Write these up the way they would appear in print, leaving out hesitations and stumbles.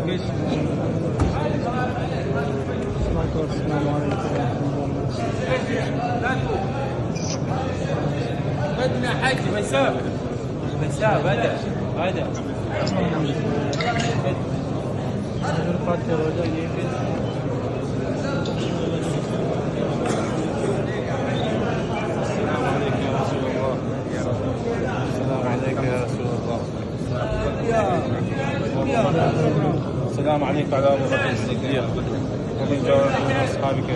السلام عليكم. بدنا حج مسافة هذا السلام عليك على ابو بكر الصديق ومن من اصحابك.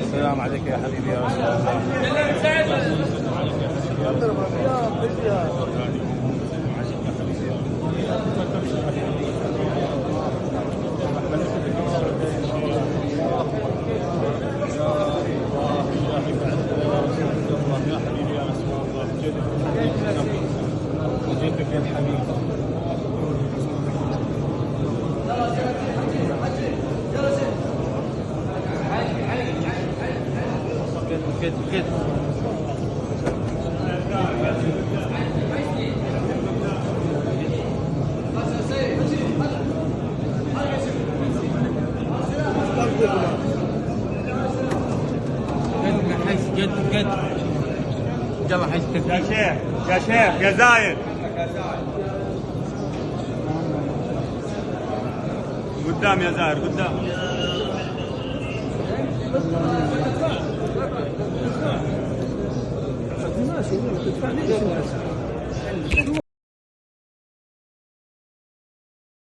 السلام عليك يا حبيبي يا رسول الله. جدك يا حبيبي. كده جد يلا حس يا شيخ يا زايد قدام يا زاهر قدام. ماشي تدفع ليش